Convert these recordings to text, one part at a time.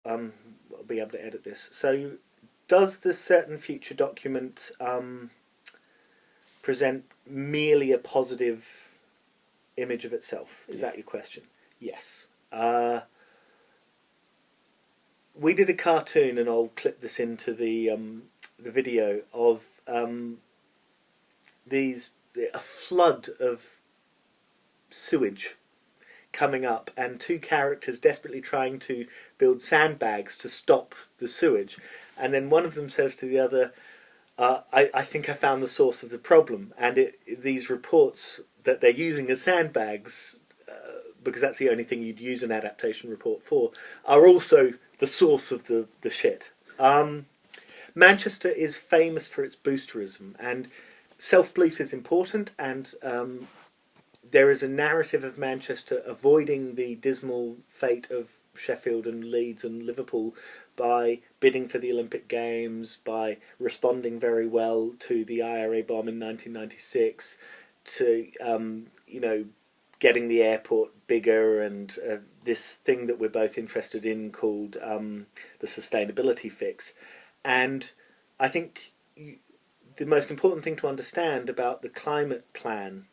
I'll be able to edit this. So, does the certain future document present merely a positive image of itself? Is that your question? Yes. We did a cartoon, and I'll clip this into the video of a flood of sewage coming up, and two characters desperately trying to build sandbags to stop the sewage, and then one of them says to the other, I think I found the source of the problem, and these reports that they're using as sandbags, because that's the only thing you'd use an adaptation report for, are also the source of the shit. Manchester is famous for its boosterism, and self-belief is important, and there is a narrative of Manchester avoiding the dismal fate of Sheffield and Leeds and Liverpool by bidding for the Olympic Games, by responding very well to the IRA bomb in 1996, to getting the airport bigger, and this thing that we're both interested in called the sustainability fix. And I think the most important thing to understand about the climate plan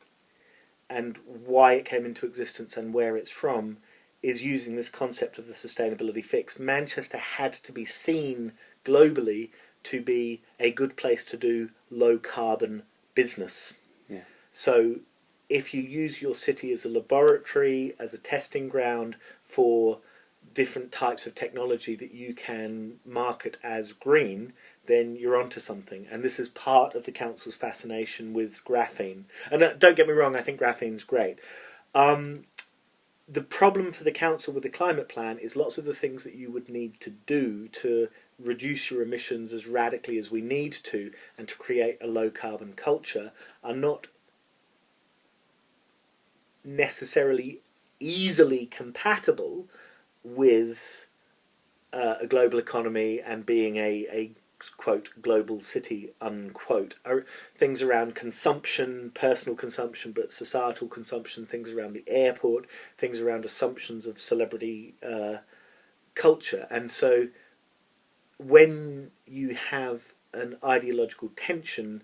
and why it came into existence and where it's from is using this concept of the sustainability fix. Manchester had to be seen globally to be a good place to do low carbon business. Yeah. So if you use your city as a laboratory, as a testing ground for different types of technology that you can market as green, then you're onto something. And this is part of the council's fascination with graphene. And don't get me wrong, I think graphene's great. The problem for the council with the climate plan is lots of the things that you would need to do to reduce your emissions as radically as we need to, and to create a low carbon culture, are not necessarily easily compatible with a global economy and being a quote global city unquote. Things around consumption, personal consumption, but societal consumption, things around the airport, things around assumptions of celebrity culture. And so when you have an ideological tension,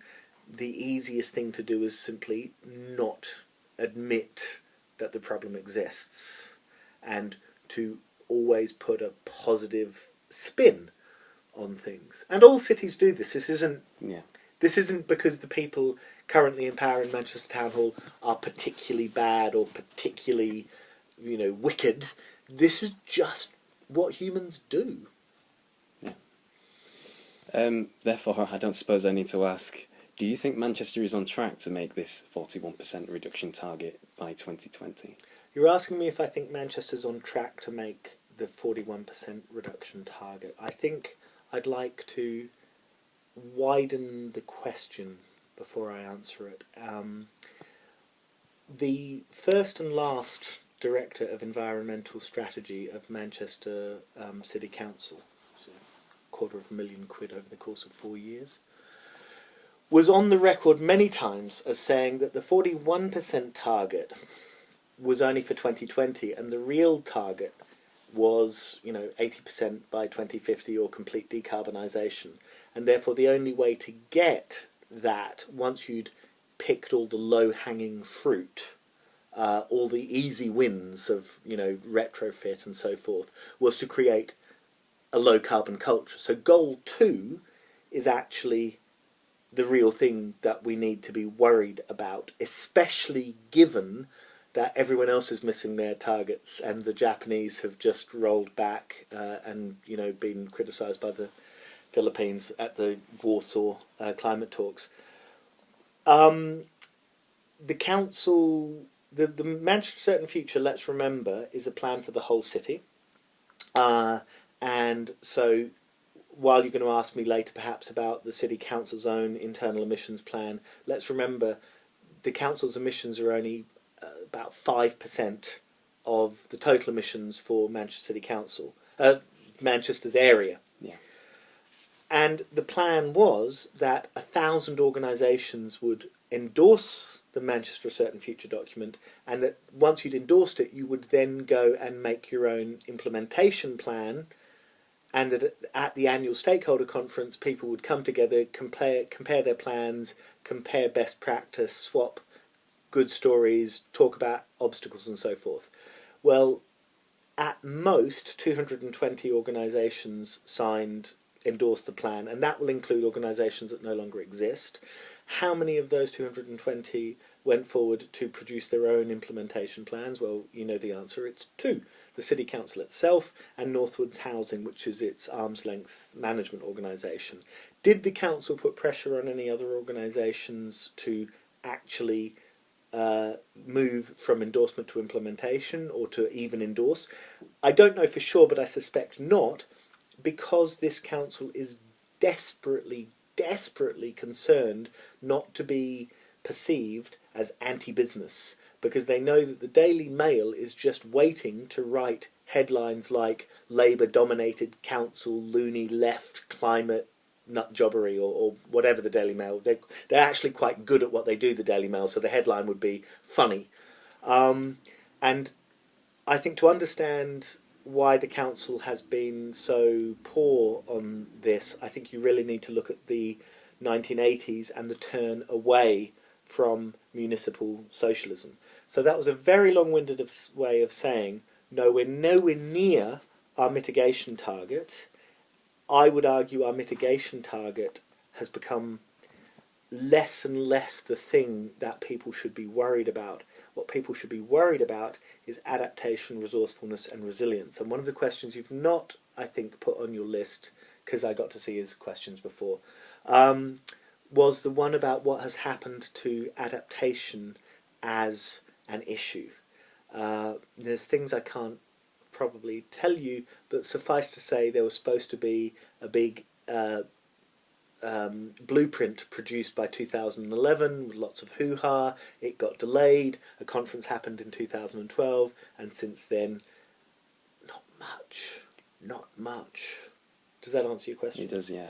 the easiest thing to do is simply not admit that the problem exists, and to always put a positive spin on things. And all cities do this. This isn't because the people currently in power in Manchester Town Hall are particularly bad or particularly, wicked. This is just what humans do. Yeah. Therefore, I don't suppose I need to ask, do you think Manchester is on track to make this 41% reduction target by 2020? You're asking me if I think Manchester's on track to make the 41% reduction target. I think I'd like to widen the question before I answer it. The first and last Director of Environmental Strategy of Manchester City Council, so £250,000 over the course of 4 years, was on the record many times as saying that the 41% target was only for 2020, and the real target was 80% by 2050 or complete decarbonisation. And therefore the only way to get that, once you'd picked all the low-hanging fruit, all the easy wins of retrofit and so forth, was to create a low-carbon culture. So goal 2 is actually the real thing that we need to be worried about, especially given that everyone else is missing their targets, and the Japanese have just rolled back and been criticised by the Philippines at the Warsaw climate talks. The council, the Manchester Certain Future, let's remember, is a plan for the whole city. And so, while you're going to ask me later perhaps about the city council's own internal emissions plan, let's remember the council's emissions are only about 5% of the total emissions for Manchester City Council, Manchester's area. Yeah. And the plan was that 1,000 organisations would endorse the Manchester Certain Future document, and that once you'd endorsed it, you would then go and make your own implementation plan and that at the annual stakeholder conference, people would come together, compare their plans, compare best practice, swap good stories, talk about obstacles and so forth. Well, at most 220 organisations endorsed the plan, and that will include organisations that no longer exist. How many of those 220 went forward to produce their own implementation plans? Well, you know the answer, it's 2. The City Council itself and Northwoods Housing, which is its arm's length management organisation. Did the council put pressure on any other organisations to actually move from endorsement to implementation, or to even endorse? I don't know for sure, but I suspect not, because this council is desperately concerned not to be perceived as anti-business, because they know that the Daily Mail is just waiting to write headlines like Labour-dominated council, loony left, climate, nut jobbery, or whatever the Daily Mail. They're actually quite good at what they do, the Daily Mail, so the headline would be funny. And I think to understand why the council has been so poor on this, I think you really need to look at the 1980s and the turn away from municipal socialism. So that was a very long-winded way of saying, no, we're nowhere near our mitigation target. I would argue our mitigation target has become less and less the thing that people should be worried about. What people should be worried about is adaptation, resourcefulness and resilience. And one of the questions you've not, I think, put on your list, because I got to see his questions before, was the one about what has happened to adaptation as an issue. There's things I can't probably tell you, but suffice to say there was supposed to be a big blueprint produced by 2011 with lots of hoo-ha. It got delayed, a conference happened in 2012, and since then not much. Does that answer your question? It does, yeah.